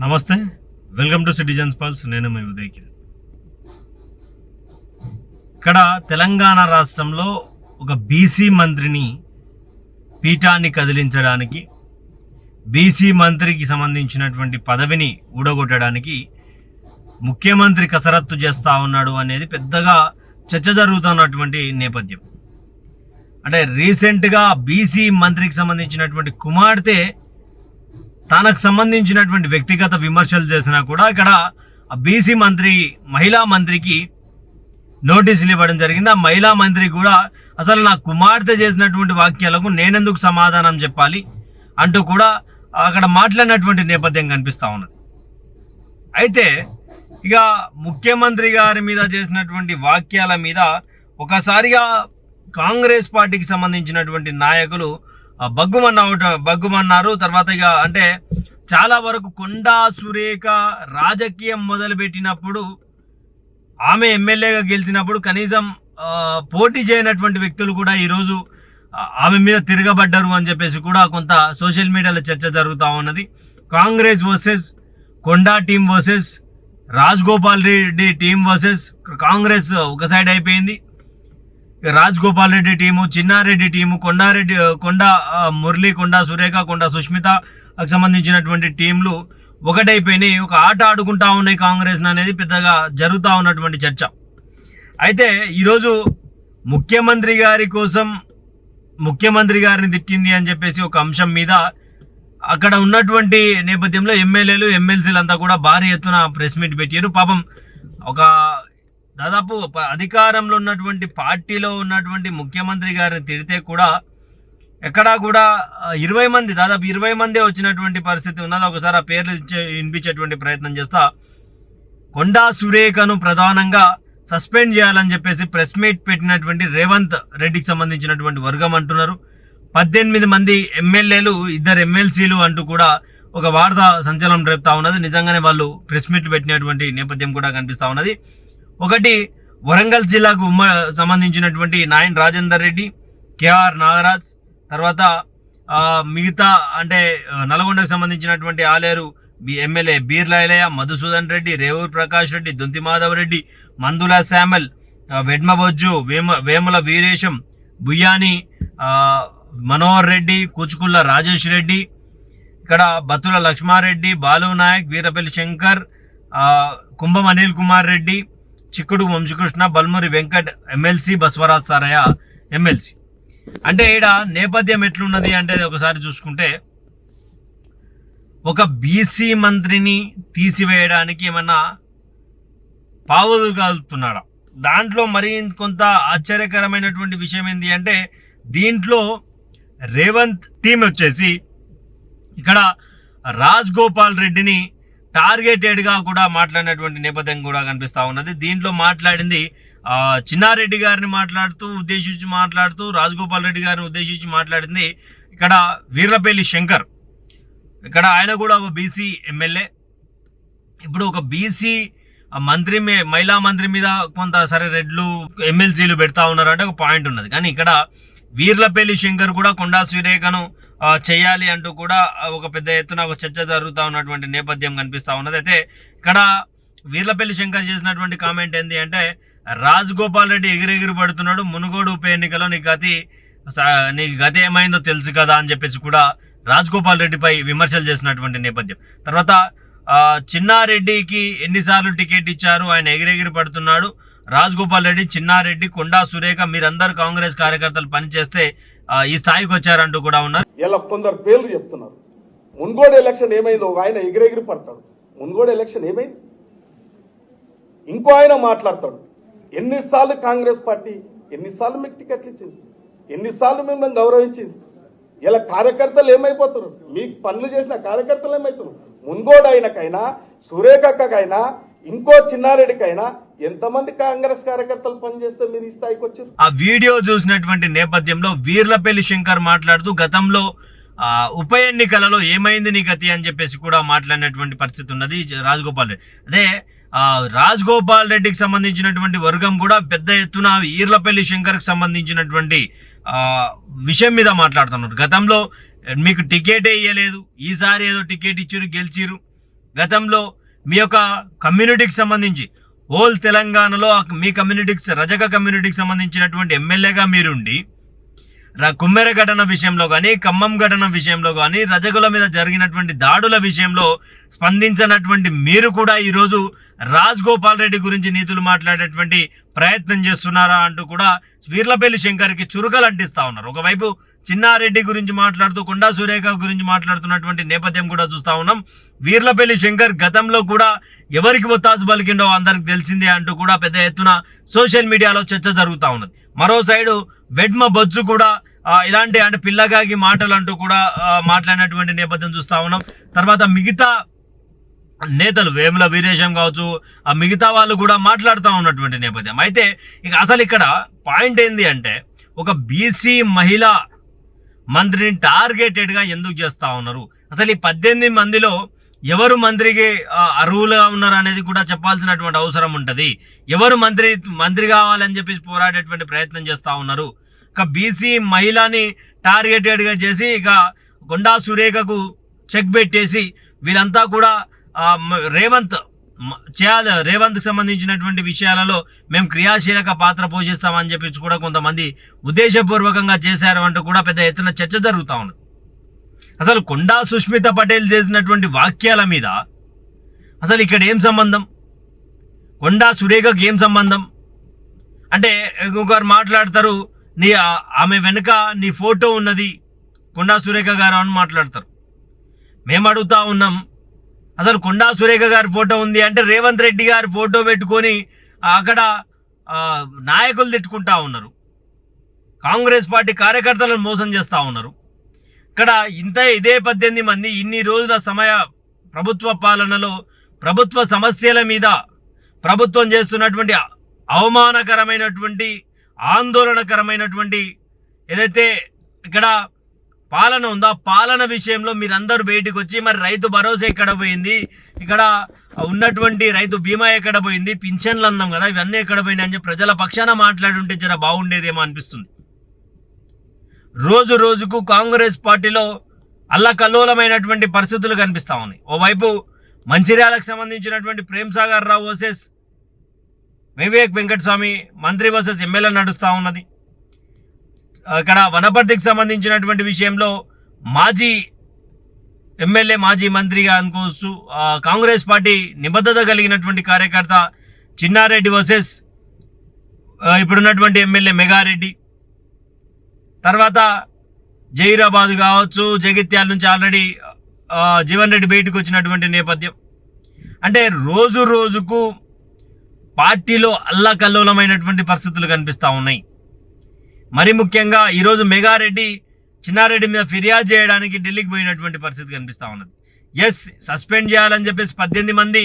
నమస్తే, welcome to citizens pulse. నేను మీ ఉదయ్ కిరణ్. ఇక్కడ తెలంగాణ రాష్ట్రంలో ఒక బీసీ మంత్రిని పీఠాన్ని కదిలించడానికి, బీసీ మంత్రికి సంబంధించినటువంటి పదవిని ఊడగొట్టడానికి ముఖ్యమంత్రి కసరత్తు చేస్తూ ఉన్నాడు అనేది పెద్దగా చర్చ జరుగుతున్నటువంటి నేపథ్యం. అంటే రీసెంట్గా బీసీ మంత్రికి సంబంధించినటువంటి కుమార్తె తనకు సంబంధించినటువంటి వ్యక్తిగత విమర్శలు చేసినా కూడా ఇక్కడ బీసీ మంత్రి మహిళా మంత్రికి నోటీసులు ఇవ్వడం జరిగింది. ఆ మహిళా మంత్రి కూడా అసలు నా కుమార్తె చేసినటువంటి వాక్యాలకు నేనెందుకు సమాధానం చెప్పాలి అంటూ కూడా అక్కడ మాట్లాడినటువంటి నేపథ్యం కనిపిస్తూ ఉన్నది. అయితే ఇక ముఖ్యమంత్రి గారి మీద చేసినటువంటి వాక్యాల మీద ఒకసారిగా కాంగ్రెస్ పార్టీకి సంబంధించినటువంటి నాయకులు బగ్గుమన్నారు. తర్వాత ఇక అంటే చాలా వరకు కొండా సురేఖ రాజకీయం మొదలుపెట్టినప్పుడు, ఆమె ఎమ్మెల్యేగా గెలిచినప్పుడు కనీసం పోటీ చేయనటువంటి వ్యక్తులు కూడా ఈరోజు ఆమె మీద తిరగబడ్డారు అని చెప్పేసి కూడా కొంత సోషల్ మీడియాలో చర్చ జరుగుతూ ఉన్నది. Congress versus Konda team versus Rajagopal Reddy team versus Congress ఒక సైడ్ అయిపోయింది. రాజగోపాల్ రెడ్డి టీము, చిన్నారెడ్డి టీము, కొండా మురళి, కొండా సురేఖ, కొండా సుష్మితకు సంబంధించినటువంటి టీంలు ఒకటైపోయినాయి. ఒక ఆట ఆడుకుంటా ఉన్నాయి కాంగ్రెస్ అనేది పెద్దగా జరుగుతూ ఉన్నటువంటి చర్చ. అయితే ఈరోజు ముఖ్యమంత్రి గారిని తిట్టింది అని చెప్పేసి ఒక అంశం మీద అక్కడ ఉన్నటువంటి నేపథ్యంలో ఎమ్మెల్యేలు ఎమ్మెల్సీలు అంతా కూడా భారీ ఎత్తున ప్రెస్ మీట్ పెట్టారు. పాపం ఒక దాదాపు అధికారంలో ఉన్నటువంటి పార్టీలో ఉన్నటువంటి ముఖ్యమంత్రి గారిని తిడితే కూడా ఎక్కడా కూడా 20 మంది, దాదాపు 20 మందే వచ్చినటువంటి పరిస్థితి ఉన్నది. ఒకసారి ఆ పేర్లు వినిపించేటువంటి ప్రయత్నం చేస్తా. కొండా సురేఖను ప్రధానంగా సస్పెండ్ చేయాలని చెప్పేసి ప్రెస్ మీట్ పెట్టినటువంటి రేవంత్ రెడ్డికి సంబంధించినటువంటి వర్గం అంటున్నారు. 18 మంది ఎమ్మెల్యేలు, 2 ఎమ్మెల్సీలు అంటూ కూడా ఒక వార్త సంచలనం రేపుతా ఉన్నది. నిజంగానే వాళ్ళు ప్రెస్ మీట్లు పెట్టినటువంటి నేపథ్యం కూడా కనిపిస్తూ ఉన్నది. ఒకటి వరంగల్ జిల్లాకు సంబంధించినటువంటి నాయన్ రాజేందర్ రెడ్డి, కేఆర్ నాగరాజ్, తర్వాత మిగతా అంటే నల్గొండకు సంబంధించినటువంటి ఆలేరు ఎమ్మెల్యే బీర్లా ఎలయ్య, మధుసూదన్ రెడ్డి, రేవూర్ ప్రకాష్ రెడ్డి, దొంతి మాధవ్ రెడ్డి, మందుల శామల్, వెడ్మబొజ్జు, వేముల వీరేశం, బుయ్యాని మనోహర్ రెడ్డి, కూచుకుల్ల రాజేష్ రెడ్డి, ఇక్కడ బతుల లక్ష్మారెడ్డి, బాలు నాయక్, వీరపల్లి శంకర్, కుంభం అనిల్ కుమార్ రెడ్డి, చిక్కుడు వంశకృష్ణ, బల్మురి వెంకట్ ఎమ్మెల్సీ, బస్వరాజ్ సారయ్య ఎమ్మెల్సీ. అంటే ఈడ నేపథ్యం ఎట్లున్నది అంటే ఒకసారి చూసుకుంటే ఒక బీసీ మంత్రిని తీసివేయడానికి ఏమన్నా పావులు కలుపుతున్నాడా? దాంట్లో మరి కొంత ఆశ్చర్యకరమైనటువంటి విషయం ఏంటి అంటే దీంట్లో రేవంత్ టీం వచ్చేసి ఇక్కడ రాజగోపాల్ రెడ్డిని టార్గెటెడ్గా కూడా మాట్లాడినటువంటి నేపథ్యం కూడా కనిపిస్తూ ఉన్నది. దీంట్లో మాట్లాడింది చిన్నారెడ్డి గారిని ఉద్దేశించి మాట్లాడుతూ రాజగోపాల్ రెడ్డి గారిని ఉద్దేశించి మాట్లాడింది ఇక్కడ వీర్లపల్లి శంకర్. ఇక్కడ ఆయన కూడా ఒక బీసీ ఎమ్మెల్యే. ఇప్పుడు ఒక బీసీ మంత్రి మహిళా మంత్రి మీద కొంత సరే రెడ్లు ఎమ్మెల్సీలు పెడతా ఉన్నారంటే ఒక పాయింట్ ఉన్నది. కానీ ఇక్కడ వీర్లపల్లి శంకర్ కూడా కొండా సురేఖను చేయాలి అంటూ కూడా ఒక పెద్ద ఎత్తున ఒక చర్చ జరుగుతూ ఉన్నటువంటి నేపథ్యం కనిపిస్తూ ఉన్నది. అయితే ఇక్కడ వీర్లపల్లి శంకర్ చేసినటువంటి కామెంట్ ఏంటి అంటే రాజగోపాల్ రెడ్డి ఎగిరెగిరి పడుతున్నాడు, మునుగోడు ఉప ఎన్నికలో నీ గతి ఏమైందో తెలుసు కదా అని చెప్పేసి కూడా రాజగోపాల్ రెడ్డిపై విమర్శలు చేసినటువంటి నేపథ్యం. తర్వాత చిన్నారెడ్డికి ఎన్నిసార్లు టికెట్ ఇచ్చారు, ఆయన ఎగిరెగిరి పడుతున్నాడు, రాజగోపాల్ రెడ్డి, చిన్నారెడ్డి, కొండా సురేఖ మీరందరూ కాంగ్రెస్ కార్యకర్తలు పనిచేస్తే ఈ స్థాయికి వచ్చారంటూ కూడా ఉన్నారు. ఇలా కొందరు పేర్లు చెప్తున్నారు. మున్గోడు ఎలక్షన్ ఏమైందో ఒక ఆయన ఎగిరెగిరి పడతాడు. మున్గోడు ఎలక్షన్ ఏమైంది? ఇంకో ఆయన మాట్లాడతాడు. ఎన్నిసార్లు కాంగ్రెస్ పార్టీ ఎన్నిసార్లు మీకు టికెట్లు ఇచ్చింది, ఎన్నిసార్లు మిమ్మల్ని గౌరవించింది. ఇలా కార్యకర్తలు ఏమైపోతున్నారు? మీకు పనులు చేసిన కార్యకర్తలు ఏమవుతున్నారు? మున్గోడు ఆయనకైనా, సురేఖకైనా, ఇంకో చిన్నారెడ్డికైనా ఎంతమంది కాంగ్రెస్ కార్యకర్తలు పనిచేస్తే మీరు ఈ స్థాయికి వచ్చారు? ఆ వీడియో చూసినటువంటి నేపథ్యంలో వీర్లపల్లి శంకర్ మాట్లాడుతూ గతంలో ఉప ఎన్నికలలో ఏమైంది నీ గతి అని చెప్పేసి కూడా మాట్లాడినటువంటి పరిస్థితి ఉన్నది రాజగోపాల్ రెడ్డి. అదే రాజగోపాల్ రెడ్డికి సంబంధించినటువంటి వర్గం కూడా పెద్ద ఎత్తున వీర్లపల్లి శంకర్కి సంబంధించినటువంటి విషయం మీద మాట్లాడుతున్నారు. గతంలో మీకు టికెటే ఇవ్వలేదు, ఈసారి ఏదో టికెట్ ఇచ్చారు, గెలిచిరు, గతంలో మీ యొక్క కమ్యూనిటీకి సంబంధించి హోల్ తెలంగాణలో మీ కమ్యూనిటీకి రజక కమ్యూనిటీకి సంబంధించినటువంటి ఎమ్మెల్యేగా మీరుండి కుమ్మెర ఘటన విషయంలో కానీ ఖమ్మం ఘటన విషయంలో కానీ రజకుల మీద జరిగినటువంటి దాడుల విషయంలో స్పందించినటువంటి మీరు కూడా ఈరోజు రాజగోపాల్ రెడ్డి గురించి నీతులు మాట్లాడేటువంటి ప్రయత్నం చేస్తున్నారా అంటూ కూడా వీర్లపల్లి శంకర్కి చురుకలు అంటిస్తా ఉన్నారు. ఒకవైపు చిన్నారెడ్డి గురించి మాట్లాడుతూ కొండా సురేఖ గురించి మాట్లాడుతున్నటువంటి నేపథ్యం కూడా చూస్తూ ఉన్నాం. వీర్లపల్లి శంకర్ గతంలో కూడా ఎవరికి ఒత్తాసు పలికిండో అందరికి తెలిసిందే అంటూ కూడా పెద్ద ఎత్తున సోషల్ మీడియాలో చర్చ జరుగుతూ ఉన్నది. మరో సైడు వెడ్మ బొజ్జు కూడా ఇలాంటి అంటే పిల్లగాగి మాటలు అంటూ కూడా మాట్లాడినటువంటి నేపథ్యం చూస్తూ ఉన్నాం. తర్వాత మిగతా నేతలు వేముల వీరేశం కావచ్చు, ఆ మిగతా వాళ్ళు కూడా మాట్లాడుతూ ఉన్నటువంటి నేపథ్యం. అయితే ఇక అసలు ఇక్కడ పాయింట్ ఏంది అంటే ఒక బీసీ మహిళ మంత్రిని టార్గెటెడ్గా ఎందుకు చేస్తూ ఉన్నారు? అసలు ఈ 18 మందిలో ఎవరు మంత్రికి అర్హులుగా ఉన్నారు అనేది కూడా చెప్పాల్సినటువంటి అవసరం ఉంటుంది. ఎవరు మంత్రి కావాలని చెప్పి పోరాడేటువంటి ప్రయత్నం చేస్తూ ఉన్నారు. ఇక బీసీ మహిళని టార్గెటెడ్గా చేసి ఇక కొండా సురేఖకు చెక్ పెట్టేసి వీళ్ళంతా కూడా రేవంత్కి సంబంధించినటువంటి విషయాలలో మేము క్రియాశీలక పాత్ర పోషిస్తామని చెప్పి కూడా కొంతమంది ఉద్దేశపూర్వకంగా చేశారు అంటూ కూడా పెద్ద ఎత్తున చర్చ జరుగుతూ ఉంది. అసలు కొండా సుష్మిత పటేల్ చేసినటువంటి వాక్యాల మీద అసలు ఇక్కడ ఏం సంబంధం? కొండా సురేఖకి ఏం సంబంధం? అంటే ఇంకొకరు మాట్లాడతారు, ఆమె వెనుక నీ ఫోటో ఉన్నది కొండా సురేఖ గారు అని మాట్లాడతారు. మేము అడుగుతా ఉన్నాం, అసలు కొండా సురేఖ గారి ఫోటో ఉంది అంటే రేవంత్ రెడ్డి గారి ఫోటో పెట్టుకొని అక్కడ నాయకులు తిట్టుకుంటా ఉన్నారు, కాంగ్రెస్ పార్టీ కార్యకర్తలను మోసం చేస్తూ ఉన్నారు. ఇక్కడ ఇదే 18 మంది ఇన్ని రోజుల ప్రభుత్వ పాలనలో ప్రభుత్వ సమస్యల మీద ప్రభుత్వం చేస్తున్నటువంటి అవమానకరమైనటువంటి ఆందోళనకరమైనటువంటి ఏదైతే ఇక్కడ పాలన ఉందో ఆ పాలన విషయంలో మీరందరూ బయటకు వచ్చి మరి రైతు భరోసా ఎక్కడ పోయింది, ఇక్కడ ఉన్నటువంటి రైతు బీమా ఎక్కడ పోయింది, పింఛన్లు అన్నాం కదా ఇవన్నీ ఎక్కడ పోయినాయి అని చెప్పి ప్రజల పక్షాన మాట్లాడుంటే జర బాగుండేదేమో అనిపిస్తుంది. రోజు రోజుకు కాంగ్రెస్ పార్టీలో అల్లకల్లోలమైనటువంటి పరిస్థితులు కనిపిస్తూ ఉన్నాయి. ఓవైపు మంచిర్యాలకు సంబంధించినటువంటి ప్రేమ్ సాగర్ రావు వర్సెస్ వివేక్ వెంకటస్వామి మంత్రి వర్సెస్ ఎమ్మెల్యే నడుస్తూ ఉన్నది. ఇక్కడ వనపర్తికి సంబంధించినటువంటి విషయంలో మాజీ ఎమ్మెల్యే మాజీ మంత్రిగా అనుకోవచ్చు కాంగ్రెస్ పార్టీ నిబద్ధత కలిగినటువంటి కార్యకర్త చిన్నారెడ్డి వర్సెస్ ఇప్పుడున్నటువంటి ఎమ్మెల్యే మెగారెడ్డి. తర్వాత జైరాబాద్ కావచ్చు, జగిత్యాల నుంచి ఆల్రెడీ జీవన్ రెడ్డి బయటకు వచ్చినటువంటి నేపథ్యం. అంటే రోజు రోజుకు పార్టీలో అల్లకల్లోలమైనటువంటి పరిస్థితులు కనిపిస్తూ ఉన్నాయి. మరి ముఖ్యంగా ఈరోజు మెగారెడ్డి చిన్నారెడ్డి మీద ఫిర్యాదు చేయడానికి ఢిల్లీకి పోయినటువంటి పరిస్థితి కనిపిస్తూ ఉన్నది. ఎస్, సస్పెండ్ చేయాలని చెప్పేసి 18 మంది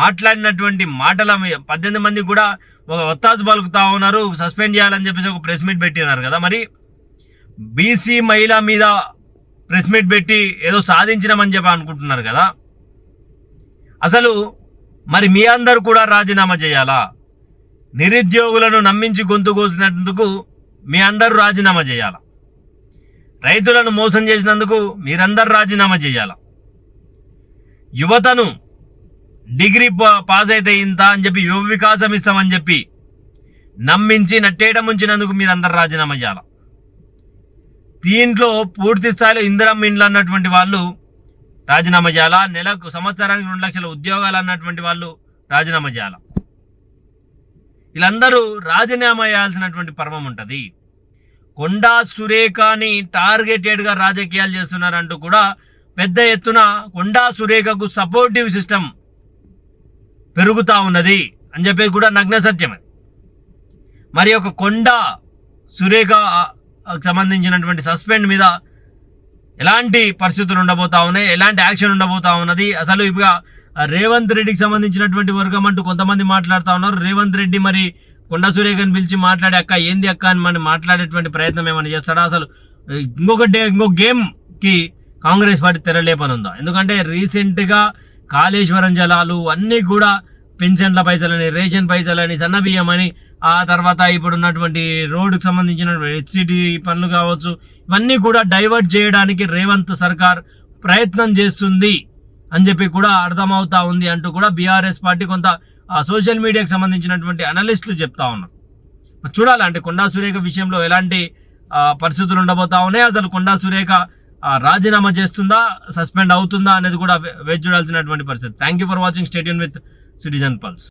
మాట్లాడినటువంటి మాటల 18 మంది కూడా ఒక ఒత్తాసు పలుకుతా ఉన్నారు, సస్పెండ్ చేయాలని చెప్పేసి ఒక ప్రెస్ మీట్ పెట్టినారు కదా. మరి బీసీ మహిళ మీద ప్రెస్ మీట్ పెట్టి ఏదో సాధించినామని చెప్పి అనుకుంటున్నారు కదా. అసలు మరి మీ అందరూ కూడా రాజీనామా చేయాలా? నిరుద్యోగులను నమ్మించి గొంతు కోసినందుకు మీ అందరూ రాజీనామా చేయాలా? రైతులను మోసం చేసినందుకు మీరందరూ రాజీనామా చేయాలా? యువతను డిగ్రీ పాస్ అయితే ఇంత అని చెప్పి యువ వికాసం ఇస్తామని చెప్పి నమ్మించి నట్టేయడం ఉంచినందుకు మీరందరూ రాజీనామా చేయాలా? దీంట్లో పూర్తి స్థాయిలో ఇందిరమ్మ ఇండ్లు అన్నటువంటి వాళ్ళు రాజీనామా చేయాలా? సంవత్సరానికి 2 లక్షల ఉద్యోగాలు అన్నటువంటి వాళ్ళు రాజీనామా చేయాలా? వీళ్ళందరూ రాజీనామా చేయాల్సినటువంటి పర్వం ఉంటుంది. కొండా సురేఖని టార్గెటెడ్గా రాజకీయాలు చేస్తున్నారంటూ కూడా పెద్ద ఎత్తున కొండా సురేఖకు సపోర్టివ్ సిస్టమ్ పెరుగుతూ ఉన్నది అని చెప్పేసి కూడా నగ్న సత్యం. మరి ఒక కొండా సురేఖ సంబంధించినటువంటి సస్పెండ్ మీద ఎలాంటి పరిస్థితులు ఉండబోతా ఉన్నాయి, ఎలాంటి యాక్షన్ ఉండబోతా ఉన్నది? అసలు ఇప్పుడు రేవంత్ రెడ్డికి సంబంధించినటువంటి వర్గం అంటూ కొంతమంది మాట్లాడుతూ ఉన్నారు. రేవంత్ రెడ్డి మరి కొండా సురేఖని పిలిచి మాట్లాడే అక్క ఏంది అక్క అని మనం మాట్లాడేటువంటి ప్రయత్నం ఏమైనా చేస్తాడా? అసలు ఇంకొక గేమ్కి కాంగ్రెస్ పార్టీ తెరలేపనుందా? ఎందుకంటే రీసెంట్గా కాళేశ్వరం జలాలు అన్నీ కూడా పెన్షన్ల పైసలని, రేషన్ పైసలని, సన్నబియ్యం అని, ఆ తర్వాత ఇప్పుడున్నటువంటి రోడ్డుకు సంబంధించిన హెచ్సిటీ పనులు కావచ్చు, ఇవన్నీ కూడా డైవర్ట్ చేయడానికి రేవంత్ సర్కార్ ప్రయత్నం చేస్తుంది అని చెప్పి కూడా అర్థమవుతా ఉంది అంటూ కూడా బీఆర్ఎస్ పార్టీ కొంత సోషల్ మీడియాకి సంబంధించినటువంటి అనలిస్టులు చెప్తా ఉన్నారు. చూడాలి అంటే కొండా సురేఖ విషయంలో ఎలాంటి పరిస్థితులు ఉండబోతా ఉన్నాయి, అసలు కొండా సురేఖ రాజీనామా చేస్తుందా, సస్పెండ్ అవుతుందా అనేది కూడా వేచి చూడాల్సినటువంటి పరిస్థితి. Thank you for watching. Stay tune with citizen pulse.